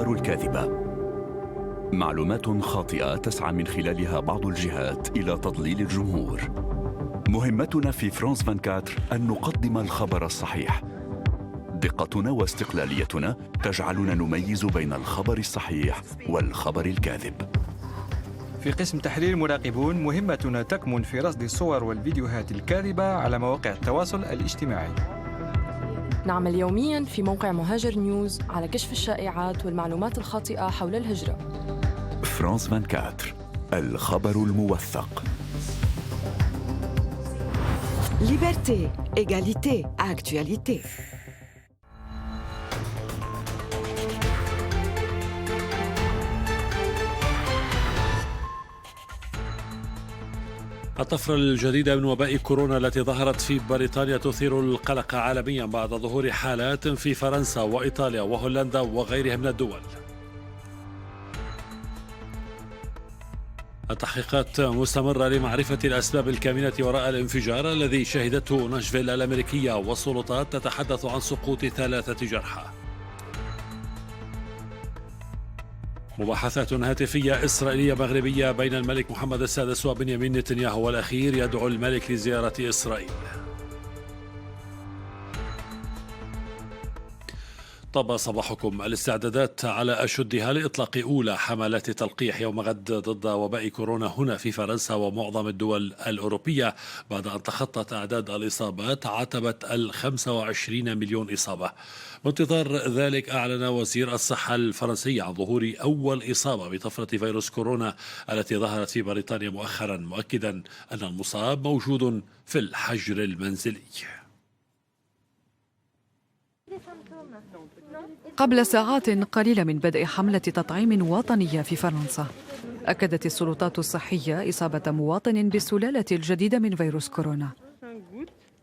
الأخبار الكاذبة. معلومات خاطئة تسعى من خلالها بعض الجهات إلى تضليل الجمهور. مهمتنا في فرانس 24 أن نقدم الخبر الصحيح. دقتنا واستقلاليتنا تجعلنا نميز بين الخبر الصحيح والخبر الكاذب. في قسم تحليل مراقبون مهمتنا تكمن في رصد الصور والفيديوهات الكاذبة على مواقع التواصل الاجتماعي. نعمل يومياً في موقع مهاجر نيوز على كشف الشائعات والمعلومات الخاطئة حول الهجرة. فرانس 24 الخبر الموثق. Liberté, égalité, actualité. الطفرة الجديدة من وباء كورونا التي ظهرت في بريطانيا تثير القلق عالميا بعد ظهور حالات في فرنسا وإيطاليا وهولندا وغيرها من الدول. التحقيقات مستمرة لمعرفة الأسباب الكامنة وراء الانفجار الذي شهدته ناشفيل الأمريكية، والسلطات تتحدث عن سقوط 3 جرحى. مباحثات هاتفية إسرائيلية مغربية بين الملك محمد السادس وبنيامين نتنياهو، والأخير يدعو الملك لزيارة إسرائيل. طاب صباحكم. الاستعدادات على أشدها لإطلاق أولى حملات تلقيح يوم غد ضد وباء كورونا هنا في فرنسا ومعظم الدول الأوروبية، بعد أن تخطت أعداد الإصابات عتبة 25 مليون إصابة. بانتظار ذلك أعلن وزير الصحة الفرنسي عن ظهور أول إصابة بطفرة فيروس كورونا التي ظهرت في بريطانيا مؤخرا، مؤكدا أن المصاب موجود في الحجر المنزلي. قبل ساعات قليلة من بدء حملة تطعيم وطنية في فرنسا، أكدت السلطات الصحية إصابة مواطن بالسلالة الجديدة من فيروس كورونا.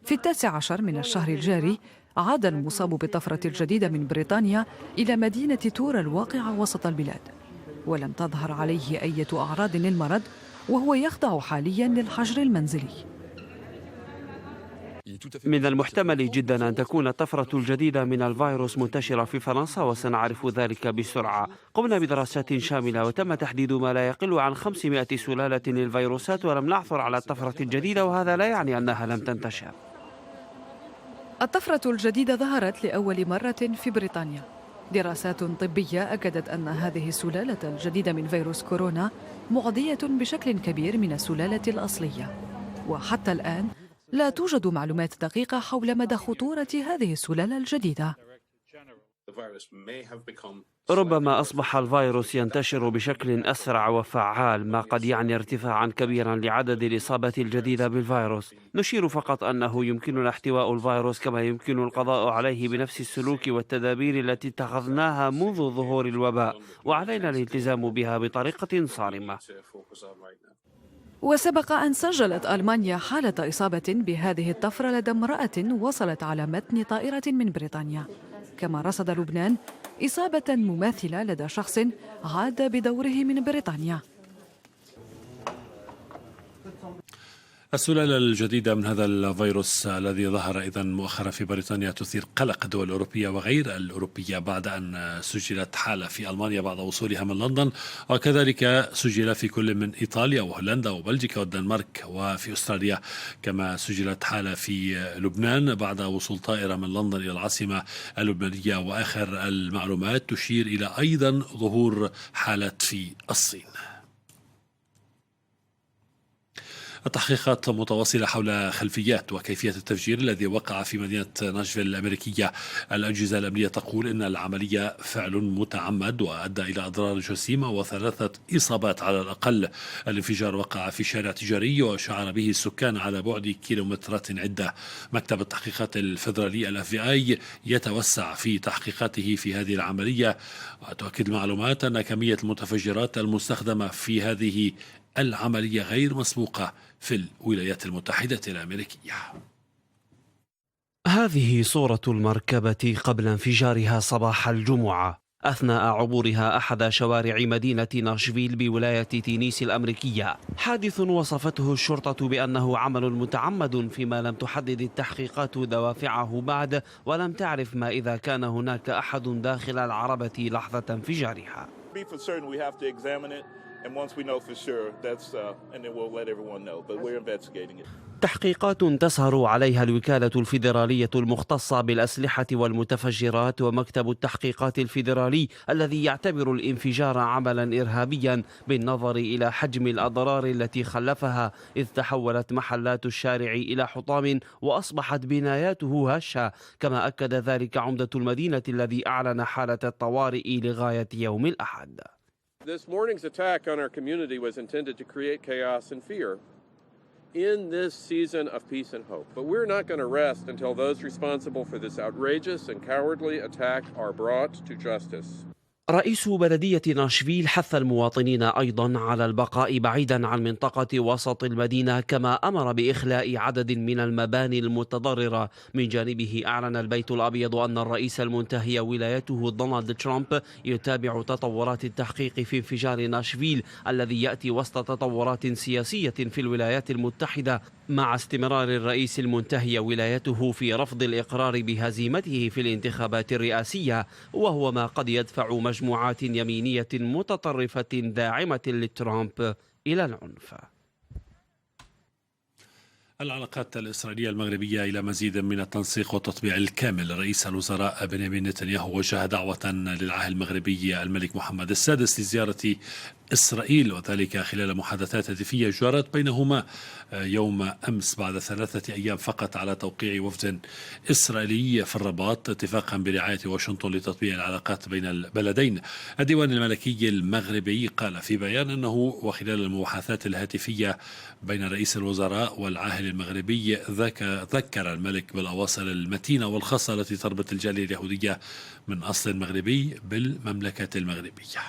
في 19 من الشهر الجاري عاد المصاب بالطفرة الجديدة من بريطانيا إلى مدينة تور الواقعة وسط البلاد، ولم تظهر عليه أي أعراض للمرض، وهو يخضع حاليا للحجر المنزلي. من المحتمل جدا أن تكون الطفرة الجديدة من الفيروس منتشرة في فرنسا، وسنعرف ذلك بسرعة. قمنا بدراسات شاملة وتم تحديد ما لا يقل عن 500 سلالة للفيروسات، ولم نعثر على الطفرة الجديدة، وهذا لا يعني أنها لم تنتشر. الطفرة الجديدة ظهرت لأول مرة في بريطانيا. دراسات طبية أكدت أن هذه السلالة الجديدة من فيروس كورونا معدية بشكل كبير من السلالة الأصلية، وحتى الآن لا توجد معلومات دقيقة حول مدى خطورة هذه السلالة الجديدة. ربما أصبح الفيروس ينتشر بشكل أسرع وفعال، ما قد يعني ارتفاعا كبيرا لعدد الإصابة الجديدة بالفيروس. نشير فقط أنه يمكننا احتواء الفيروس كما يمكن القضاء عليه بنفس السلوك والتدابير التي اتخذناها منذ ظهور الوباء، وعلينا الالتزام بها بطريقة صارمة. وسبق أن سجلت ألمانيا حالة إصابة بهذه الطفرة لدى امرأة وصلت على متن طائرة من بريطانيا، كما رصد لبنان إصابة مماثلة لدى شخص عاد بدوره من بريطانيا. السلالة الجديدة من هذا الفيروس الذي ظهر إذن مؤخرا في بريطانيا تثير قلق الدول الأوروبية وغير الأوروبية، بعد أن سجلت حالة في ألمانيا بعد وصولها من لندن، وكذلك سجل في كل من إيطاليا وهولندا وبلجيكا والدنمارك، وفي أستراليا كما سجلت حالة في لبنان بعد وصول طائرة من لندن إلى العاصمة اللبنانية. وآخر المعلومات تشير إلى أيضا ظهور حالات في الصين. التحقيقات متواصلة حول خلفيات وكيفية التفجير الذي وقع في مدينة ناشفيل الأمريكية. الأجهزة الأمنية تقول إن العملية فعل متعمد وأدى إلى أضرار جسيمة و3 إصابات على الأقل. الانفجار وقع في شارع تجاري وشعر به السكان على بعد كيلومترات عدة. مكتب التحقيقات الفيدرالي FBI يتوسع في تحقيقاته في هذه العملية، وتؤكد المعلومات أن كمية المتفجرات المستخدمة في هذه العملية غير مسبوقة في الولايات المتحدة الأمريكية. هذه صورة المركبة قبل انفجارها صباح الجمعة. أثناء عبورها أحد شوارع مدينة ناشفيل بولاية تينيس الأمريكية، حادث وصفته الشرطة بأنه عمل متعمد، فيما لم تحدد التحقيقات دوافعه بعد، ولم تعرف ما إذا كان هناك أحد داخل العربة لحظة انفجارها. تحقيقات تسهر عليها الوكالة الفيدرالية المختصة بالأسلحة والمتفجرات ومكتب التحقيقات الفيدرالي، الذي يعتبر الانفجار عملا إرهابيا بالنظر إلى حجم الأضرار التي خلفها، إذ تحولت محلات الشارع إلى حطام وأصبحت بناياته هشة، كما أكد ذلك عمدة المدينة الذي أعلن حالة الطوارئ لغاية يوم الأحد. This morning's attack on our community was intended to create chaos and fear in this season of peace and hope. But we're not going to rest until those responsible for this outrageous and cowardly attack are brought to justice. رئيس بلدية ناشفيل حث المواطنين أيضا على البقاء بعيدا عن منطقة وسط المدينة، كما أمر بإخلاء عدد من المباني المتضررة. من جانبه أعلن البيت الأبيض أن الرئيس المنتهي ولايته دونالد ترامب يتابع تطورات التحقيق في انفجار ناشفيل، الذي يأتي وسط تطورات سياسية في الولايات المتحدة، مع استمرار الرئيس المنتهي ولايته في رفض الإقرار بهزيمته في الانتخابات الرئاسية، وهو ما قد يدفع مجموعات يمينية متطرفة داعمة لترامب إلى العنف. العلاقات الإسرائيلية المغربية إلى مزيد من التنسيق والتطبيع الكامل. رئيس الوزراء بنيامين نتنياهو وجه دعوة للعاهل المغربي الملك محمد السادس لزيارة إسرائيل، وذلك خلال محادثات هاتفية جرت بينهما يوم أمس بعد 3 أيام فقط على توقيع وفد إسرائيلي في الرباط، اتفاقا برعاية واشنطن لتطبيع العلاقات بين البلدين. الديوان الملكي المغربي قال في بيان أنه وخلال المباحثات الهاتفية بين رئيس الوزراء والعاهل المغربي ذكر الملك بالأواصر المتينة والخاصة التي تربط الجالية اليهودية من أصل مغربي بالمملكة المغربية.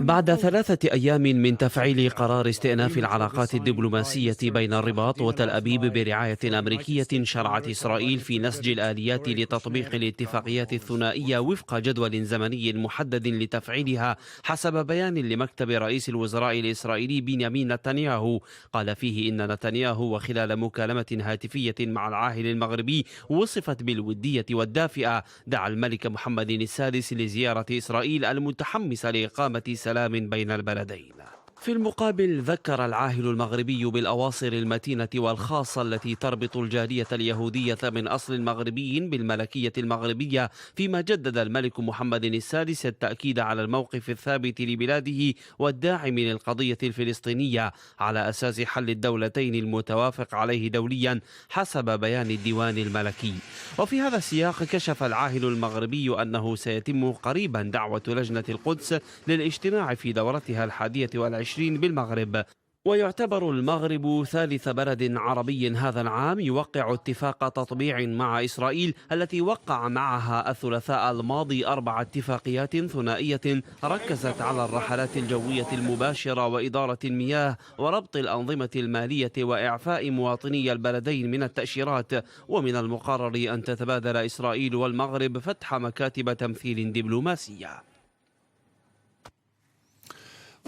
بعد 3 أيام من تفعيل قرار استئناف العلاقات الدبلوماسية بين الرباط وتل أبيب برعاية أمريكية، شرعت إسرائيل في نسج الآليات لتطبيق الاتفاقيات الثنائية وفق جدول زمني محدد لتفعيلها، حسب بيان لمكتب رئيس الوزراء الإسرائيلي بنيامين نتنياهو. قال فيه إن نتنياهو وخلال مكالمة هاتفية مع العاهل المغربي وصفت بالودية والدافئة، دعا الملك محمد السادس لزيارة إسرائيل المتحمس لإقامة سلام بين البلدين. في المقابل ذكر العاهل المغربي بالأواصر المتينة والخاصة التي تربط الجالية اليهودية من أصل مغربي بالملكية المغربية، فيما جدد الملك محمد السادس التأكيد على الموقف الثابت لبلاده والداعم للقضية الفلسطينية على أساس حل الدولتين المتوافق عليه دوليا حسب بيان الديوان الملكي. وفي هذا السياق كشف العاهل المغربي أنه سيتم قريبا دعوة لجنة القدس للاجتماع في دورتها 21 بالمغرب. ويعتبر المغرب ثالث بلد عربي هذا العام يوقع اتفاق تطبيع مع إسرائيل، التي وقع معها الثلاثاء الماضي 4 اتفاقيات ثنائية ركزت على الرحلات الجوية المباشرة وإدارة المياه وربط الأنظمة المالية وإعفاء مواطني البلدين من التأشيرات. ومن المقرر أن تتبادل إسرائيل والمغرب فتح مكاتب تمثيل دبلوماسية.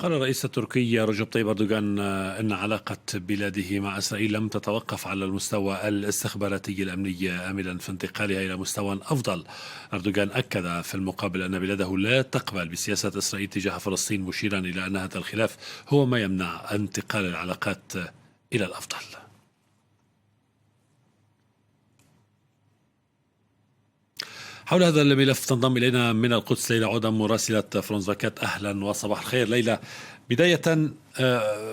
قال الرئيس التركي رجب طيب أردوغان أن علاقة بلاده مع إسرائيل لم تتوقف على المستوى الاستخباراتي الأمني، آملا في انتقالها إلى مستوى أفضل. أردوغان أكد في المقابل أن بلاده لا تقبل بسياسة إسرائيل تجاه فلسطين، مشيرا إلى أن هذا الخلاف هو ما يمنع انتقال العلاقات إلى الأفضل. حول هذا الملف تنضم إلينا من القدس ليلى عودة مراسلة فرانس 24. أهلا وصباح الخير ليلى. بداية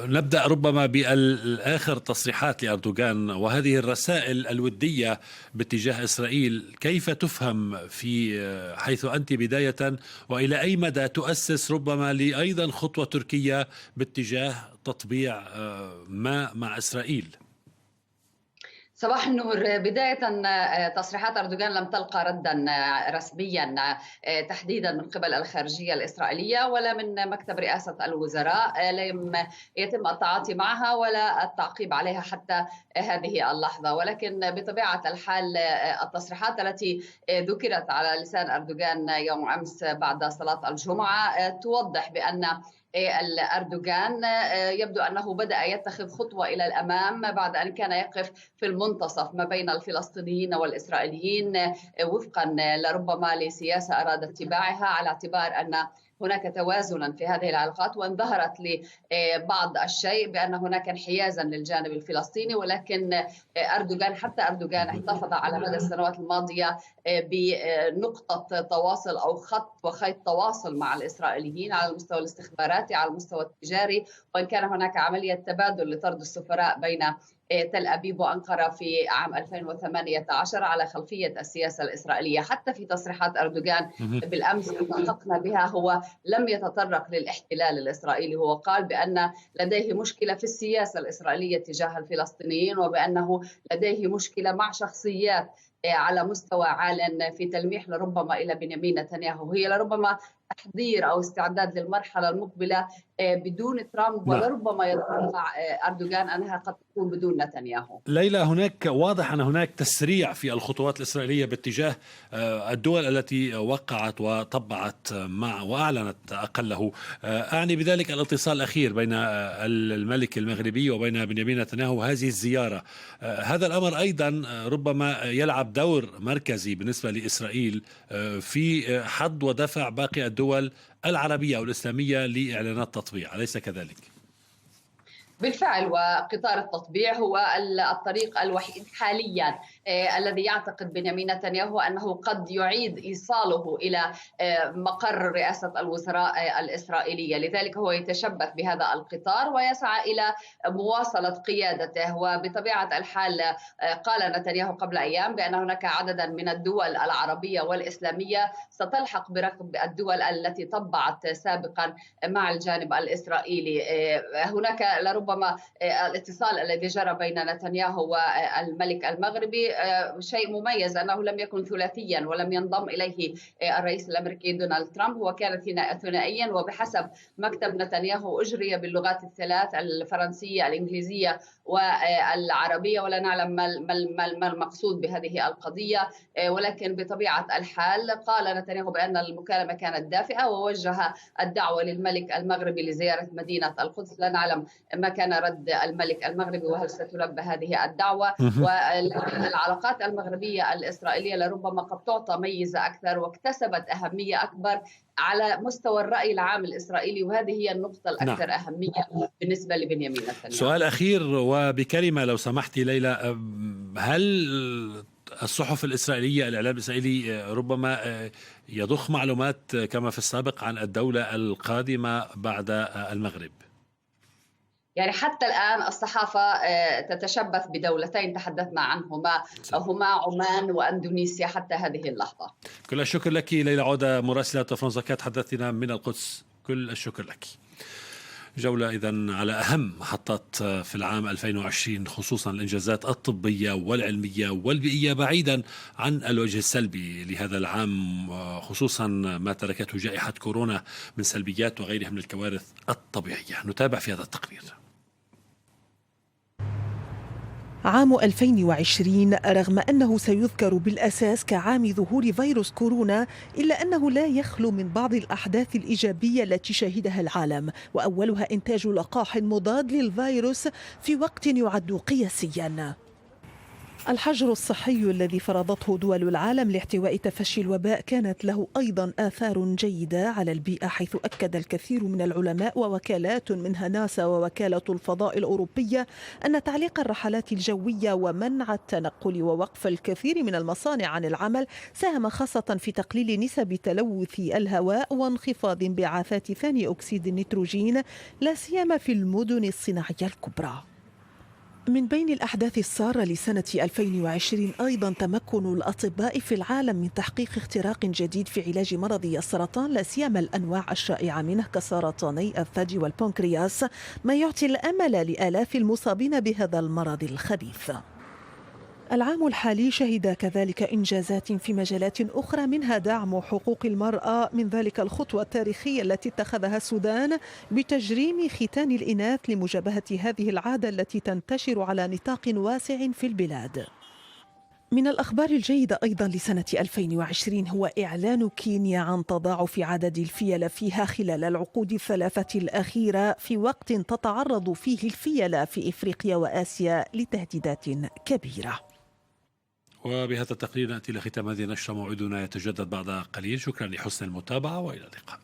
نبدأ ربما بالآخر تصريحات لأردوغان وهذه الرسائل الودية باتجاه إسرائيل، كيف تفهم في حيث أنت بداية، وإلى أي مدى تؤسس ربما لأيضا خطوة تركية باتجاه تطبيع ما مع إسرائيل؟ صباح النور. بداية تصريحات أردوغان لم تلقى ردا رسميا تحديدا من قبل الخارجية الإسرائيلية ولا من مكتب رئاسة الوزراء. لم يتم التعاطي معها ولا التعقيب عليها حتى هذه اللحظة، ولكن بطبيعة الحال التصريحات التي ذكرت على لسان أردوغان يوم أمس بعد صلاة الجمعة توضح بأن أردوغان يبدو أنه بدأ يتخذ خطوة إلى الأمام بعد أن كان يقف في المنتصف ما بين الفلسطينيين والإسرائيليين وفقا لربما لسياسة أراد اتباعها، على اعتبار أن هناك توازنا في هذه العلاقات، وان ظهرت لبعض الشيء بأن هناك انحيازا للجانب الفلسطيني، ولكن أردوغان احتفظ على مدى السنوات الماضية بنقطة تواصل أو خط وخيط تواصل مع الإسرائيليين على المستوى الاستخباراتي، على المستوى التجاري، وإن كان هناك عملية تبادل لطرد السفراء بين تل أبيب وأنقرة في عام 2018 على خلفية السياسة الإسرائيلية. حتى في تصريحات أردوغان بالأمس نطقنا بها هو لم يتطرق للاحتلال الإسرائيلي، هو قال بأن لديه مشكلة في السياسة الإسرائيلية تجاه الفلسطينيين، وبأنه لديه مشكلة مع شخصيات على مستوى عال في تلميح لربما إلى بنيامين نتنياهو، هي لربما تحضير أو استعداد للمرحلة المقبلة بدون ترامب، ولربما يتوقع أردوغان أنها قد تكون بدون نتنياهو. ليلى، هناك أن هناك تسريع في الخطوات الإسرائيلية باتجاه الدول التي وقعت وطبعت مع وأعلنت أقله. أعني بذلك الاتصال الأخير بين الملك المغربي وبين بنيامين نتنياهو، هذه الزيارة. هذا الأمر أيضا ربما يلعب دور مركزي بالنسبة لإسرائيل في حض ودفع باقي الدول العربية أو الإسلامية لإعلانات تطبيع، أليس كذلك؟ بالفعل، وقطار التطبيع هو الطريق الوحيد حاليا الذي يعتقد بنيامين نتنياهو أنه قد يعيد إيصاله إلى مقر رئاسة الوزراء الإسرائيلية، لذلك هو يتشبث بهذا القطار ويسعى إلى مواصلة قيادته. وبطبيعة الحال قال نتنياهو قبل أيام بأن هناك عددا من الدول العربية والإسلامية ستلحق بركب الدول التي طبعت سابقا مع الجانب الإسرائيلي. هناك لربما الاتصال الذي جرى بين نتنياهو والملك المغربي شيء مميز، أنه لم يكن ثلاثيا ولم ينضم إليه الرئيس الأمريكي دونالد ترامب، هو كان ثنائيا، وبحسب مكتب نتنياهو أجري باللغات الثلاث الفرنسية الإنجليزية والعربية، ولا نعلم ما المقصود بهذه القضية. ولكن بطبيعة الحال قال نتنياهو بأن المكالمة كانت دافئة ووجه الدعوة للملك المغربي لزيارة مدينة القدس. لا نعلم ما كان رد الملك المغربي وهل ستلبى هذه الدعوة. والعلاقات المغربية الإسرائيلية لربما قد تعطى ميزة أكثر واكتسبت أهمية أكبر على مستوى الرأي العام الإسرائيلي، وهذه هي النقطة الأكثر أهمية بالنسبة لبنيامين نتنياهو. سؤال أخير وبكلمة لو سمحتي ليلى، هل الصحف الإسرائيلية، الإعلام الإسرائيلي ربما يضخ معلومات كما في السابق عن الدولة القادمة بعد المغرب؟ يعني حتى الآن الصحافة تتشبث بدولتين تحدثنا عنهما، هما عمان وأندونيسيا حتى هذه اللحظة. كل الشكر لك ليلى عودة، مراسلة فرانس 24 تحدثنا من القدس. كل الشكر لك. جولة إذن على أهم محطات في العام 2020، خصوصا الإنجازات الطبية والعلمية والبيئية، بعيدا عن الوجه السلبي لهذا العام، خصوصا ما تركته جائحة كورونا من سلبيات وغيرها من الكوارث الطبيعية. نتابع في هذا التقرير. عام 2020 رغم أنه سيذكر بالأساس كعام ظهور فيروس كورونا، إلا أنه لا يخلو من بعض الأحداث الإيجابية التي شهدها العالم، وأولها إنتاج لقاح مضاد للفيروس في وقت يعد قياسيا. الحجر الصحي الذي فرضته دول العالم لاحتواء تفشي الوباء كانت له أيضا آثار جيدة على البيئة، حيث أكد الكثير من العلماء ووكالات منها ناسا ووكالة الفضاء الأوروبية أن تعليق الرحلات الجوية ومنع التنقل ووقف الكثير من المصانع عن العمل ساهم خاصة في تقليل نسب تلوث الهواء وانخفاض انبعاثات ثاني أكسيد النيتروجين، لا سيما في المدن الصناعية الكبرى. من بين الأحداث السارة لسنة 2020 أيضا تمكن الأطباء في العالم من تحقيق اختراق جديد في علاج مرض السرطان، لا سيما الأنواع الشائعة منه كسرطاني الثدي والبنكرياس، ما يعطي الأمل لآلاف المصابين بهذا المرض الخبيث. العام الحالي شهد كذلك إنجازات في مجالات أخرى، منها دعم حقوق المرأة، من ذلك الخطوة التاريخية التي اتخذها السودان بتجريم ختان الإناث لمجابهة هذه العادة التي تنتشر على نطاق واسع في البلاد. من الأخبار الجيدة أيضا لسنة 2020 هو إعلان كينيا عن تضاعف عدد الفيلة فيها خلال العقود الثلاثة الأخيرة، في وقت تتعرض فيه الفيلة في إفريقيا وآسيا لتهديدات كبيرة. وبهذا التقرير نأتي إلى ختام هذه النشرة. موعدنا يتجدد بعد قليل. شكرا لحسن المتابعة وإلى اللقاء.